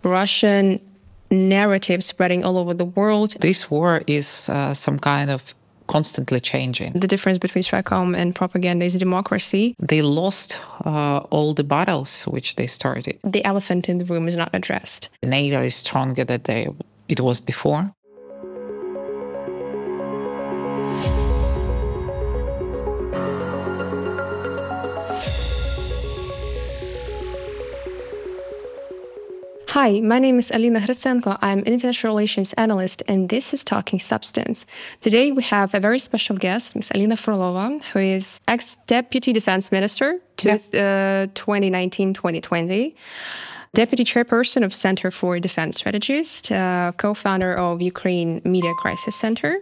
Russian narrative spreading all over the world. This war is some kind of constantly changing. The difference between stratcom and propaganda is democracy. They lost all the battles which they started. The elephant in the room is not addressed. NATO is stronger than it was before. Hi, my name is Alina Hrytsenko. I'm an international relations analyst, and this is Talking Substance. Today we have a very special guest, Ms. Alina Frolova, who is ex-deputy defense minister to 2019-2020, deputy chairperson of Center for Defense Strategists, co-founder of Ukraine Media Crisis Center.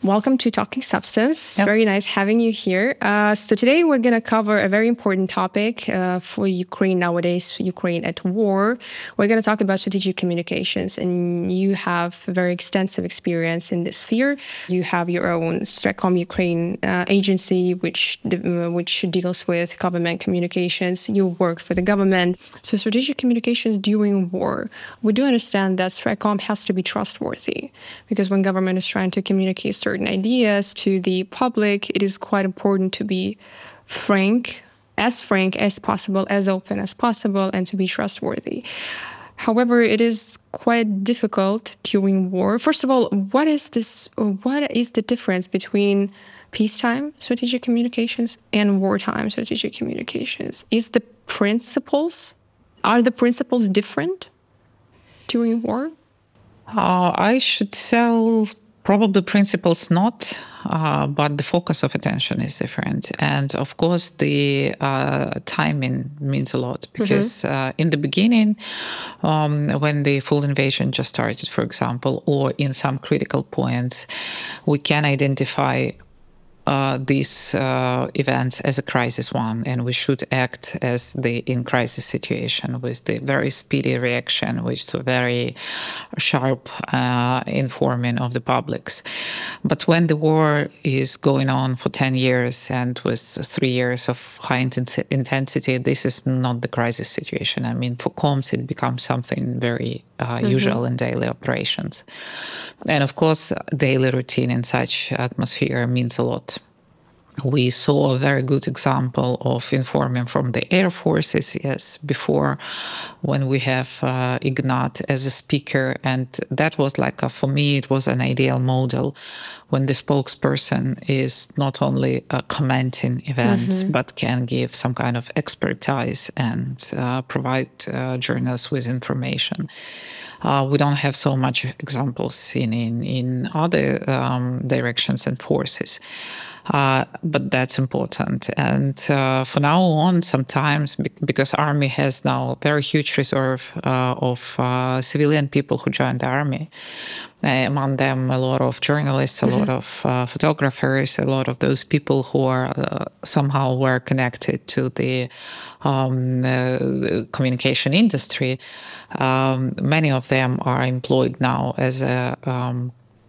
Welcome to Talking Substance. Yep. Very nice having you here. So today we're going to cover a very important topic for Ukraine nowadays, Ukraine at war. We're going to talk about strategic communications, and you have very extensive experience in this sphere. You have your own stratcom Ukraine agency, which deals with government communications. You worked for the government. So strategic communications during war. We do understand that stratcom has to be trustworthy, because when government is trying to communicate certain ideas to the public, it is quite important to be frank as possible, as open as possible, and to be trustworthy. However, it is quite difficult during war. First of all, what is the difference between peacetime strategic communications and wartime strategic communications? Are the principles different during war? I should tell probably principles not, but the focus of attention is different. And of course, the timing means a lot, because in the beginning, when the full invasion just started, for example, or in some critical points, we can identify these events as a crisis one, and we should act as in crisis situation with the very speedy reaction, with the very sharp informing of the publics. But when the war is going on for 10 years and with 3 years of high intensity, this is not the crisis situation. I mean, for comms, it becomes something very usual in daily operations. And of course, daily routine in such atmosphere means a lot. We saw a very good example of informing from the air forces, before, when we have Ignat as a speaker. And that was for me, it was an ideal model, when the spokesperson is not only commenting events, but can give some kind of expertise and provide journalists with information. We don't have so much examples in other directions and forces. But that's important. And for now on, sometimes, because army has now a very huge reserve of civilian people who joined the army, among them a lot of journalists, a lot of photographers, a lot of those people who are somehow were connected to the communication industry. Many of them are employed now as a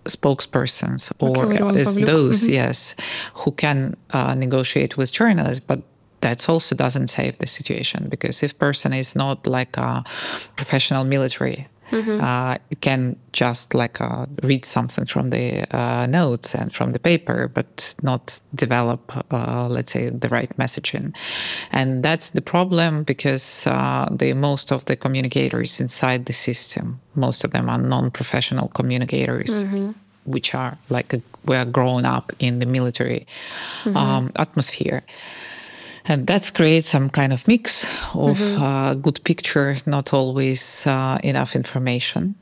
spokespersons, or as those, who can negotiate with journalists, but that also doesn't save the situation, because if person is not like a professional military, it can just read something from the notes and from the paper, but not develop, let's say, the right messaging. And that's the problem, because most of the communicators inside the system, most of them are non-professional communicators, which are we are grown up in the military atmosphere. And that creates some kind of mix of good picture, not always enough information,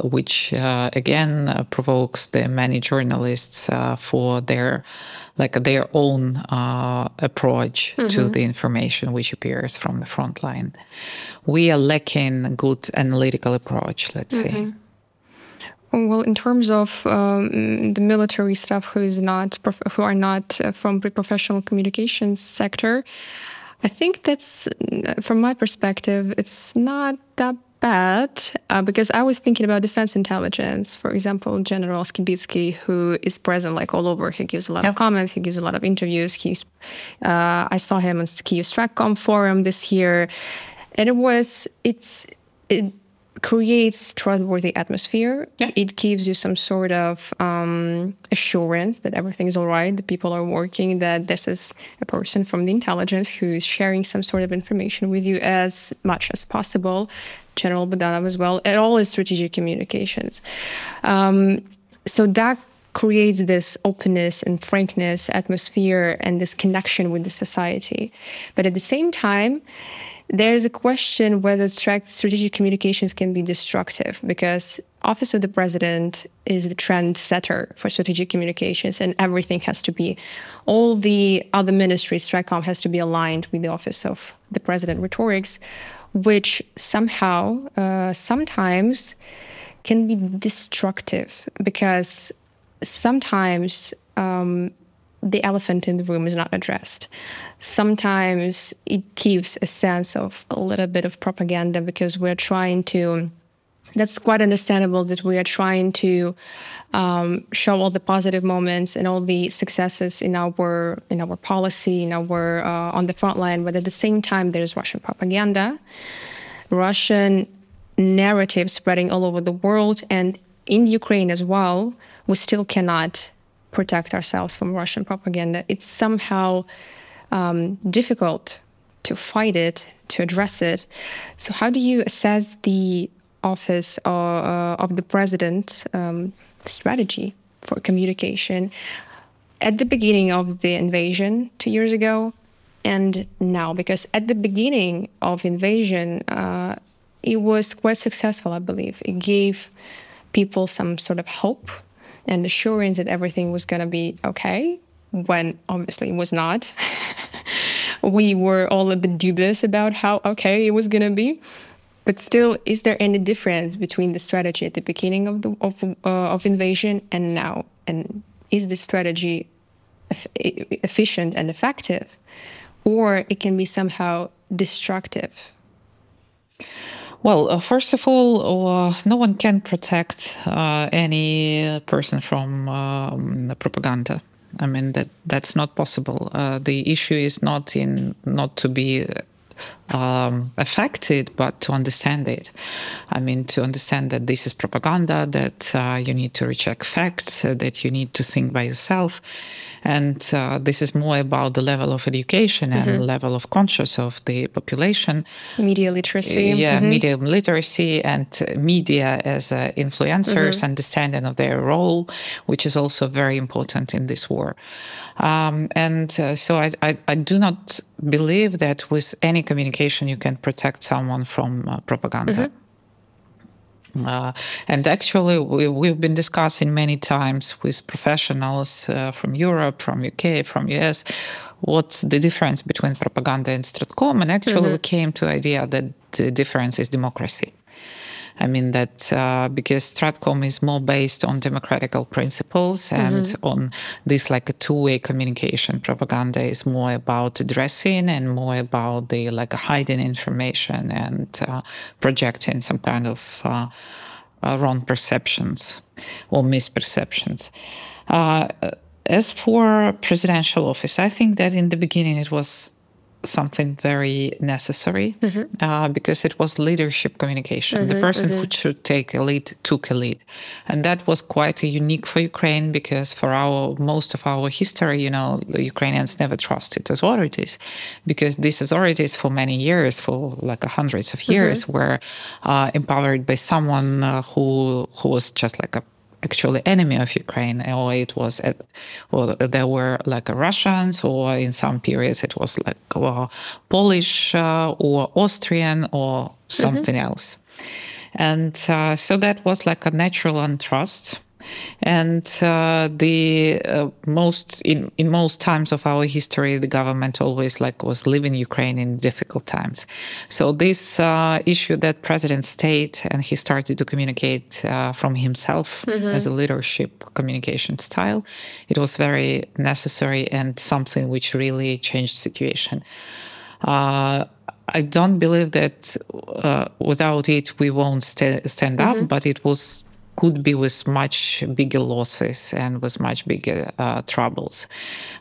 which again provokes the many journalists for their own approach to the information which appears from the front line. We are lacking a good analytical approach, let's say. Well, in terms of the military staff who are not from the professional communications sector, I think that's, from my perspective, it's not that bad, because I was thinking about defense intelligence. For example, General Skibitsky, who is present all over. He gives a lot of comments. He gives a lot of interviews. I saw him on Kyiv stratcom forum this year. And it creates trustworthy atmosphere. Yeah. It gives you some sort of assurance that everything is all right, that people are working, that this is a person from the intelligence who is sharing some sort of information with you as much as possible. General Budanov as well. It all is strategic communications. So that creates this openness and frankness atmosphere and this connection with the society. But at the same time, there's a question whether strategic communications can be destructive, because Office of the President is the trendsetter for strategic communications, and everything has to be, all the other ministries, stratcom has to be aligned with the Office of the President rhetorics, which somehow, sometimes can be destructive, because sometimes the elephant in the room is not addressed. Sometimes it gives a sense of a little bit of propaganda, because we're trying to, that's quite understandable, that we are trying to show all the positive moments and all the successes in our policy, in our on the front line, but at the same time there's Russian propaganda, Russian narrative spreading all over the world, and in Ukraine as well, we still cannot protect ourselves from Russian propaganda. It's somehow difficult to fight it, to address it. So how do you assess the Office of the President strategy for communication at the beginning of the invasion 2 years ago and now? Because at the beginning of invasion, it was quite successful, I believe. It gave people some sort of hope and assurance that everything was going to be okay, when obviously it was not. We were all a bit dubious about how okay it was going to be. But still, is there any difference between the strategy at the beginning of invasion and now? And is this strategy efficient and effective, or it can be somehow destructive? Well, first of all, no one can protect any person from propaganda. I mean, that's not possible. The issue is not to be affected, but to understand it. I mean, to understand that this is propaganda, that you need to recheck facts, that you need to think by yourself. And this is more about the level of education and level of conscious of the population. Media literacy. Yeah, media literacy and media as influencers, understanding of their role, which is also very important in this war. So I do not believe that with any communication you can protect someone from propaganda. And actually, we've been discussing many times with professionals from Europe, from UK, from US, what's the difference between propaganda and stratcom. And actually, we came to the idea that the difference is democracy. I mean that because stratcom is more based on democratical principles and on this like a two-way communication. Propaganda is more about addressing and more about the like hiding information and projecting some kind of wrong perceptions or misperceptions. As for presidential office, I think that in the beginning it was something very necessary because it was leadership communication. The person who should take a lead took a lead. And that was quite unique for Ukraine, because for most of our history, you know, the Ukrainians never trusted authorities, because these authorities for many years, for like hundreds of years, were empowered by someone who was just like a actually enemy of Ukraine, or it was, there were like Russians, or in some periods it was like Polish or Austrian or something else. And so that was like a natural untrust. And in most times of our history, the government always was leaving Ukraine in difficult times. So this issue that President stayed and he started to communicate from himself as a leadership communication style, it was very necessary and something which really changed the situation. I don't believe that without it we won't stand up, but it was could be with much bigger losses and with much bigger troubles.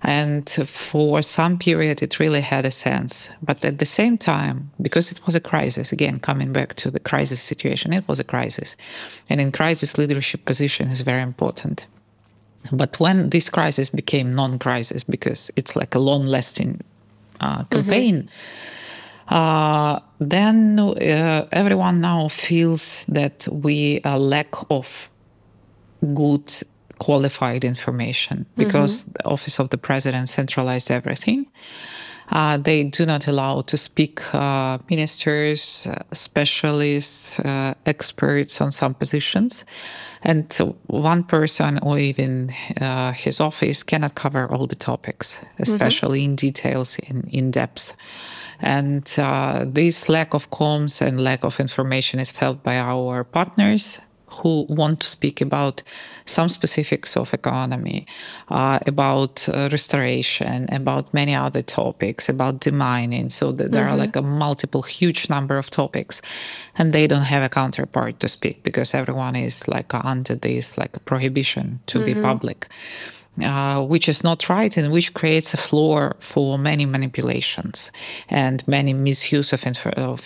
And for some period, it really had a sense. But at the same time, because it was a crisis, again, coming back to the crisis situation, it was a crisis. And in crisis, leadership position is very important. But when this crisis became non-crisis, because it's like a long-lasting campaign, then everyone now feels that we lack of good qualified information because the office of the president centralized everything. They do not allow to speak ministers, specialists, experts on some positions. And one person or even his office cannot cover all the topics, especially in details, in depth. And this lack of comms and lack of information is felt by our partners who want to speak about some specifics of economy, about restoration, about many other topics, about demining. So that there are like a multiple, huge number of topics, and they don't have a counterpart to speak because everyone is like under this like a prohibition to be public. Which is not right and which creates a floor for many manipulations and many misuse of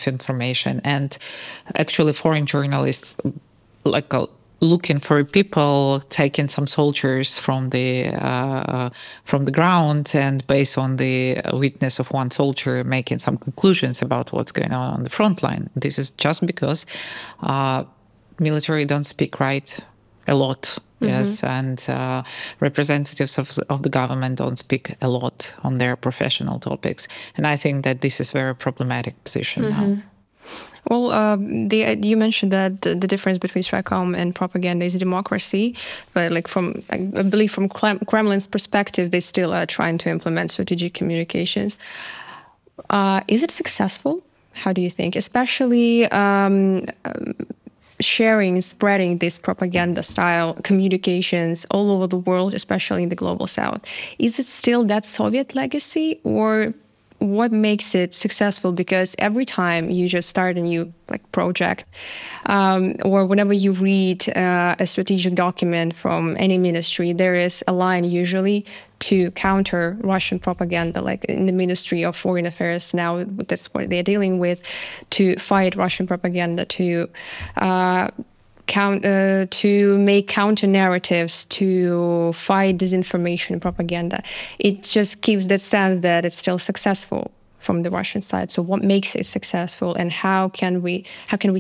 information. And actually foreign journalists like looking for people, taking some soldiers from the ground and based on the witness of one soldier making some conclusions about what's going on the front line. This is just because military don't speak right a lot. Yes, and representatives of the government don't speak a lot on their professional topics. And I think that this is a very problematic position now. Well, you mentioned that the difference between stratcom and propaganda is democracy, but like I believe from Kremlin's perspective, they still are trying to implement strategic communications. Is it successful? How do you think? Especially spreading this propaganda style communications all over the world, especially in the global south. Is it still that Soviet legacy, or what makes it successful? Because every time you just start a new project, or whenever you read a strategic document from any ministry, there is a line usually to counter Russian propaganda, like in the Ministry of Foreign Affairs now, that's what they're dealing with, to fight Russian propaganda, to make counter narratives, to fight disinformation and propaganda. It just gives that sense that it's still successful from the Russian side. So what makes it successful, and how can we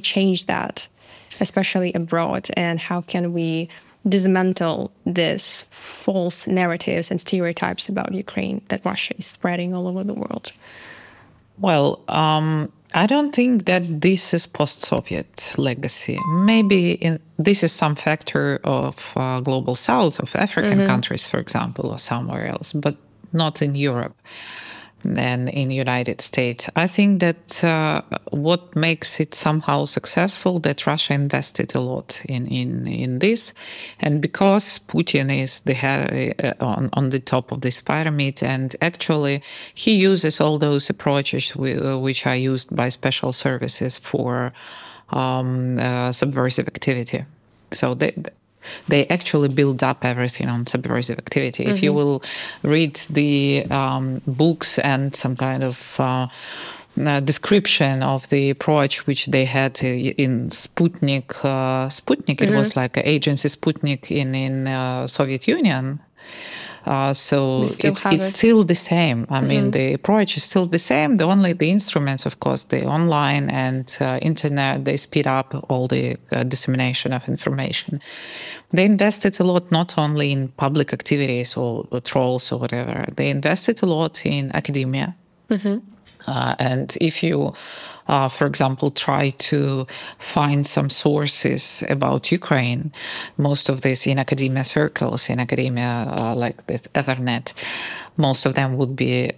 change that, especially abroad, and how can we dismantle this false narratives and stereotypes about Ukraine that Russia is spreading all over the world? Well, I don't think that this is post-Soviet legacy. Maybe this is some factor of global south, of African countries, for example, or somewhere else, but not in Europe and in the United States. I think that what makes it somehow successful, that Russia invested a lot in this. And because Putin is the head on the top of this pyramid, and actually he uses all those approaches which are used by special services for subversive activity. So they actually build up everything on subversive activity. If you will read the books and some kind of description of the approach which they had in Sputnik, it was like an agency Sputnik in Soviet Union. So it's still the same. I mean, the approach is still the same. The instruments, of course, the online and internet, they speed up all the dissemination of information. They invested a lot not only in public activities or trolls or whatever. They invested a lot in academia. And if you, for example, try to find some sources about Ukraine, most of this in academia circles, in academia like this Ethernet, most of them would be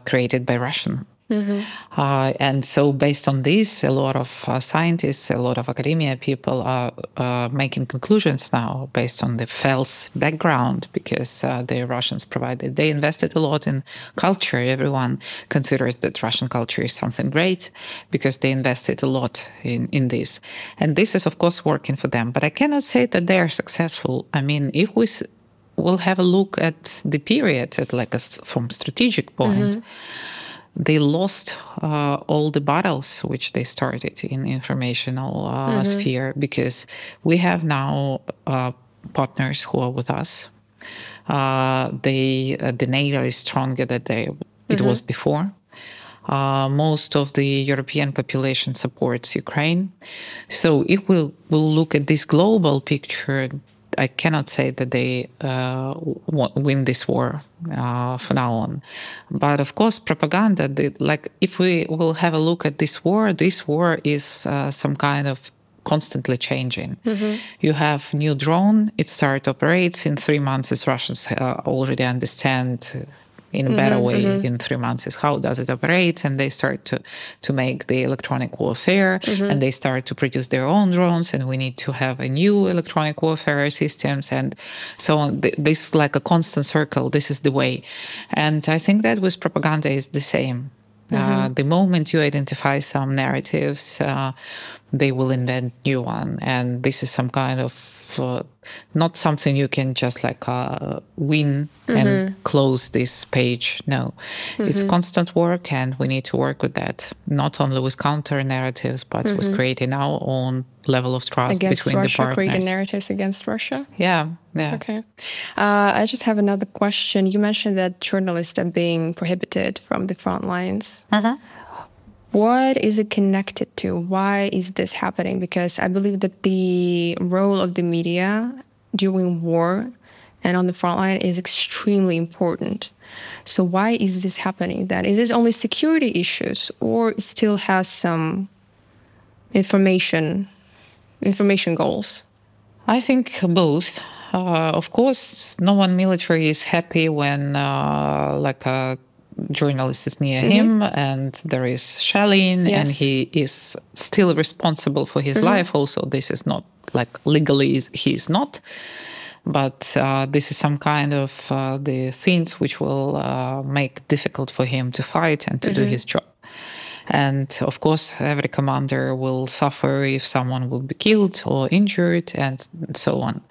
created by Russian And so based on this, a lot of scientists, a lot of academia people are making conclusions now based on the false background, because the Russians provided, they invested a lot in culture. Everyone considers that Russian culture is something great because they invested a lot in this. And this is, of course, working for them. But I cannot say that they are successful. I mean, if we'll have a look at the period at from strategic point, they lost all the battles which they started in informational sphere, because we have now partners who are with us. The NATO is stronger than it was before. Most of the European population supports Ukraine. So if we'll look at this global picture, I cannot say that they win this war from now on. But of course, propaganda, if we will have a look at this war is some kind of constantly changing. You have new drone, it operates in 3 months, as Russians already understand in a better way in 3 months is how does it operate, and they start to make the electronic warfare, and they start to produce their own drones, and we need to have a new electronic warfare systems and so on. This is like a constant circle. This is the way. And I think that with propaganda is the same. The moment you identify some narratives, they will invent new one, and this is some kind of not something you can just win and close this page. No, it's constant work, and we need to work with that, not only with counter narratives, but with creating our own level of trust between Russia, the partners. creating narratives against Russia? Yeah. Okay. I just have another question. You mentioned that journalists are being prohibited from the front lines. What is it connected to? Why is this happening? Because I believe that the role of the media during war and on the front line is extremely important. So why is this happening then? Is this only security issues, or it still has some information goals? I think both. Of course, no one military is happy when a journalist is near him and there is shelling, and he is still responsible for his life. Also, this is not legally he is not, but this is some kind of the things which will make difficult for him to fight and to do his job. And of course, every commander will suffer if someone will be killed or injured and so on.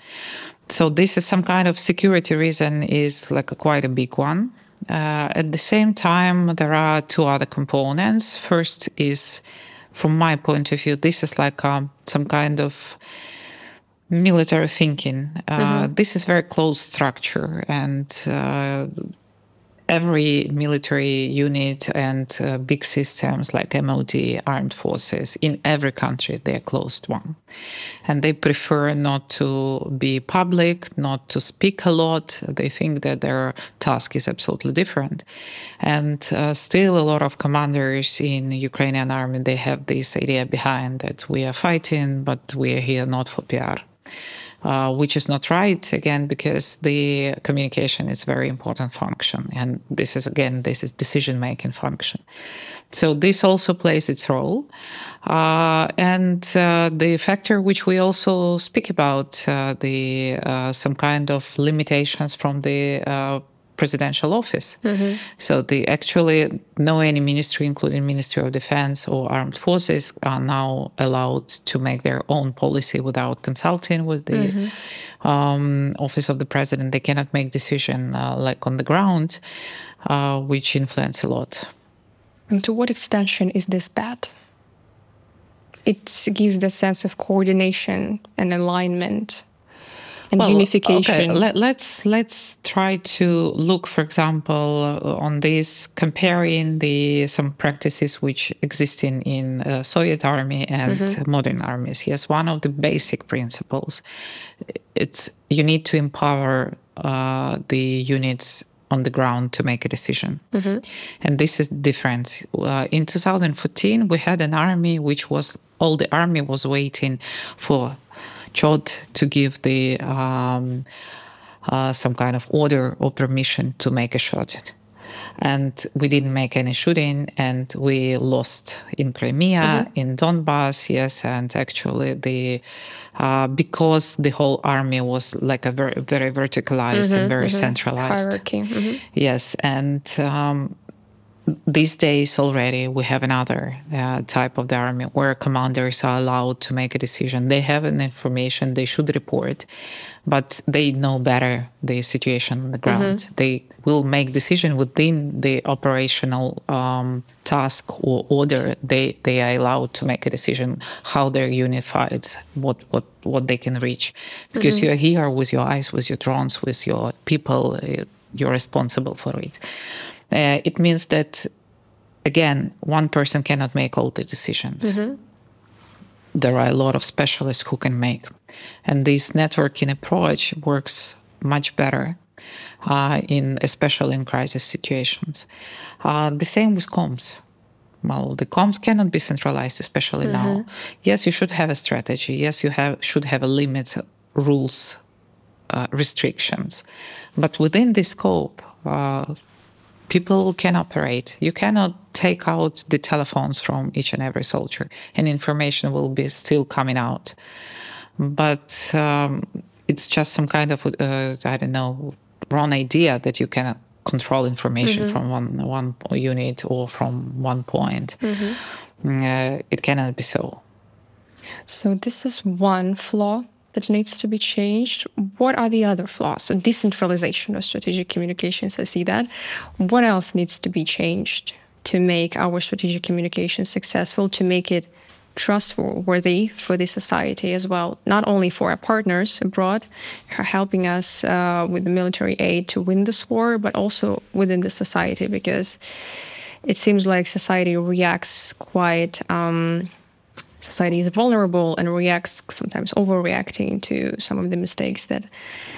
So this is some kind of security reason, is quite a big one. At the same time, there are two other components. First is, from my point of view, this is some kind of military thinking. This is very close structure, and every military unit and big systems like MOD, armed forces, in every country, they're closed one. And they prefer not to be public, not to speak a lot. They think that their task is absolutely different. And still a lot of commanders in Ukrainian army, they have this idea behind that we are fighting, but we are here not for PR. Which is not right, again, because the communication is a very important function. And this is decision-making function. So this also plays its role. And the factor which we also speak about, some kind of limitations from the presidential office. So no any ministry, including Ministry of Defense or Armed Forces, are now allowed to make their own policy without consulting with the office of the president. They cannot make decision on the ground, which influence a lot. And to what extension is this bad? It gives the sense of coordination and alignment and unification. Okay. Let's try to look, for example, on this, comparing some practices which exist in Soviet army and modern armies. Yes, one of the basic principles, you need to empower the units on the ground to make a decision. And this is different. In 2014, we had an army all the army was waiting for Chod to give the some kind of order or permission to make a shot. and we didn't make any shooting, and we lost in Crimea, in Donbass, yes, and actually because the whole army was like a very, very verticalized and very centralized. Hierarchy. Yes, and these days already we have another type of the army where commanders are allowed to make a decision. They have an information, they should report, but they know better the situation on the ground. They will make decision within the operational task or order. They are allowed to make a decision how they're unified, what they can reach. Because you're here with your eyes, with your drones, with your people, you're responsible for it. It means that, again, one person cannot make all the decisions. There are a lot of specialists who can make. And this networking approach works much better, especially in crisis situations. The same with comms. Well, the comms cannot be centralized, especially now. Yes, you should have a strategy. Yes, you should have a limit, rules, restrictions. But within this scope, people can operate. You cannot take out the telephones from each and every soldier, and information will be still coming out. But it's just some kind of, wrong idea that you can control information from one unit or from one point. It cannot be so. So this is one flaw that needs to be changed. What are the other flaws? So decentralization of strategic communications, I see that. What else needs to be changed to make our strategic communications successful, to make it trustworthy for the society as well, not only for our partners abroad helping us with the military aid to win this war, but also within the society, because it seems like society reacts quite society is vulnerable and reacts, sometimes overreacting to some of the mistakes that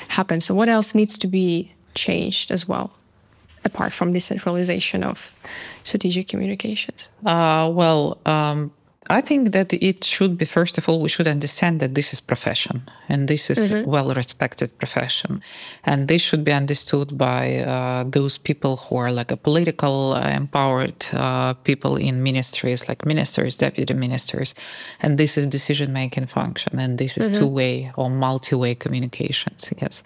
happen. So what else needs to be changed as well, apart from decentralization of strategic communications? I think that it should be, first of all, we should understand that this is profession, and this is a well-respected profession. And this should be understood by those people who are like a political empowered people in ministries, like ministers, deputy ministers. And this is decision-making function, and this is two-way or multi-way communications, yes.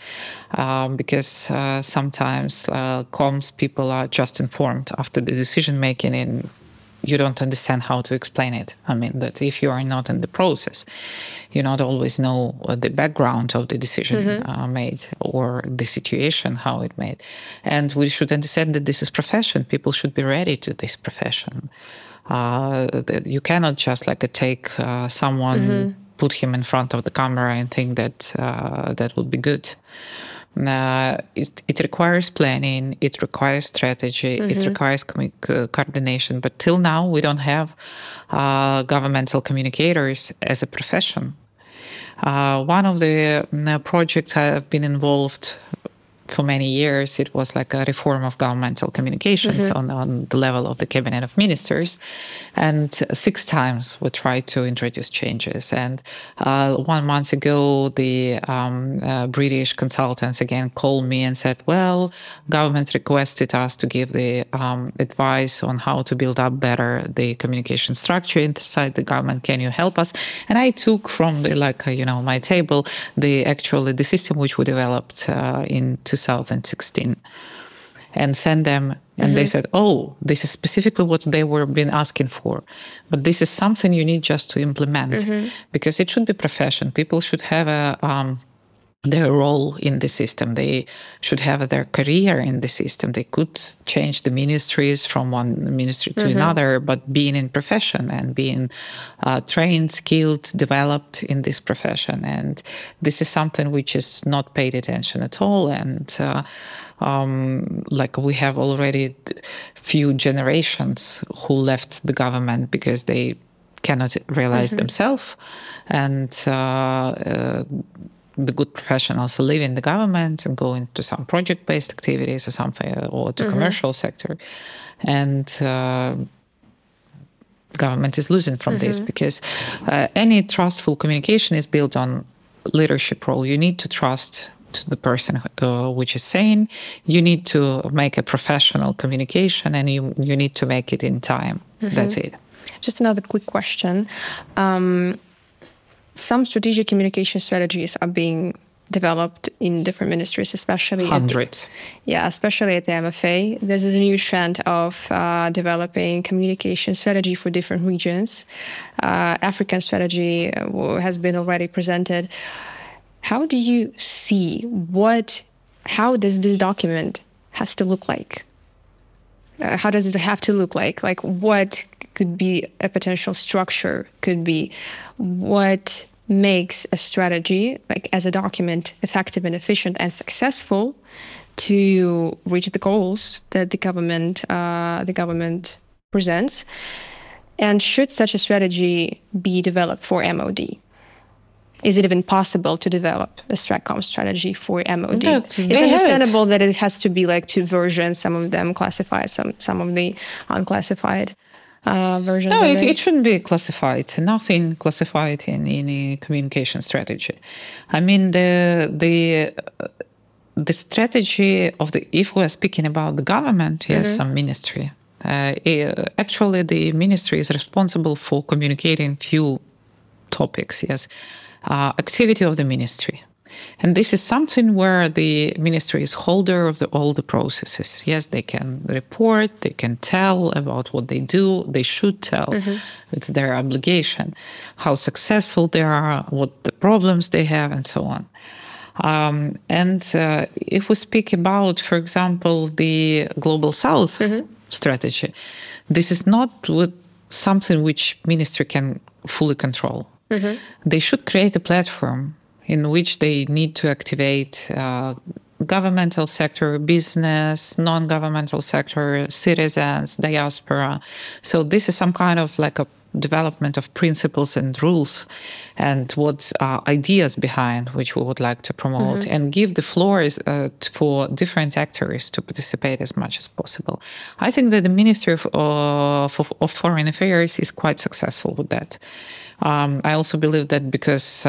Because sometimes comms people are just informed after the decision-making, and you don't understand how to explain it. I mean, that if you are not in the process, you not always know the background of the decision made or the situation, how it made. And we should understand that this is profession. People should be ready to this profession. You cannot just like take someone, put him in front of the camera and think that that would be good. It requires planning, it requires strategy, it requires coordination. But till now, we don't have governmental communicators as a profession. One of the projects I've been involved for many years, it was like a reform of governmental communications on the level of the cabinet of ministers. And 6 times we tried to introduce changes. And 1 month ago, the British consultants again called me and said, well, government requested us to give the advice on how to build up better the communication structure inside the government. Can you help us? And I took from the, my table, the system which we developed in 2016 and send them. And they said, oh, this is specifically what they were been asking for. But this is something you need just to implement because it should be profession. People should have their role in the system. They should have their career in the system. They could change the ministries from one ministry to another, but being in profession and being trained, skilled, developed in this profession. And this is something which is not paid attention at all. And we have already few generations who left the government because they cannot realize themselves. And the good professionals live in the government and go into some project-based activities or something, or to commercial sector. And government is losing from this because any trustful communication is built on leadership role. You need to trust to the person which is saying. You need to make a professional communication, and you need to make it in time. That's it. Just another quick question. Some strategic communication strategies are being developed in different ministries, especially hundreds. Especially at the MFA. This is a new trend of developing communication strategy for different regions. African strategy has been already presented. How do you see how does this document has to look like? How does it have to look like? Like, what could be a potential structure? Could be what makes a strategy, like as a document, effective and efficient and successful to reach the goals that the government presents? And should such a strategy be developed for MOD? Is it even possible to develop a stratcom strategy for MOD? It's understandable that it has to be like 2 versions, some of them classified, some of the unclassified versions. No, it shouldn't be classified. Nothing classified in any communication strategy. I mean, the strategy of if we're speaking about the government, yes, some ministry. Actually, the ministry is responsible for communicating few topics, yes. Activity of the ministry. And this is something where the ministry is holder of all the processes. Yes, they can report, they can tell about what they do, they should tell. It's their obligation, how successful they are, what the problems they have, and so on. And if we speak about, for example, the Global South strategy, this is not something which ministry can fully control. They should create a platform in which they need to activate governmental sector, business, non-governmental sector, citizens, diaspora. So this is some kind of like a development of principles and rules and what ideas behind which we would like to promote and give the floor for different actors to participate as much as possible. I think that the Ministry of Foreign Affairs is quite successful with that. I also believe that because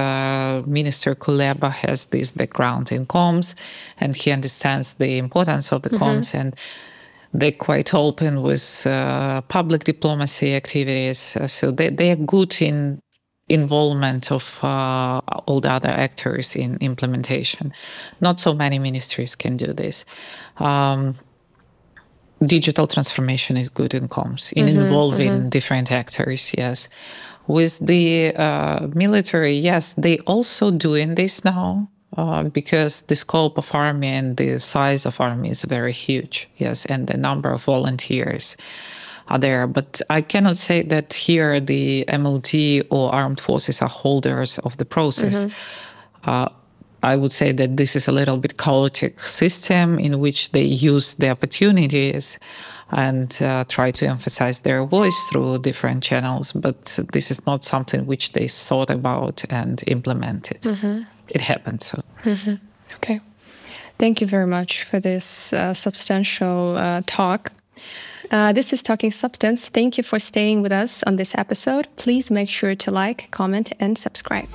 Minister Kuleba has this background in comms and he understands the importance of the comms, and they're quite open with public diplomacy activities. So they are good in involvement of all the other actors in implementation. Not so many ministries can do this. Digital transformation is good in comms, in involving different actors, yes. With the military, yes, they also doing this now because the scope of army and the size of army is very huge, yes, and the number of volunteers are there. But I cannot say that here the MOD or armed forces are holders of the process. I would say that this is a little bit chaotic system in which they use the opportunities and try to emphasize their voice through different channels. But this is not something which they thought about and implemented. It happened. So. Okay. Thank you very much for this substantial talk. This is Talking Substance. Thank you for staying with us on this episode. Please make sure to like, comment, and subscribe.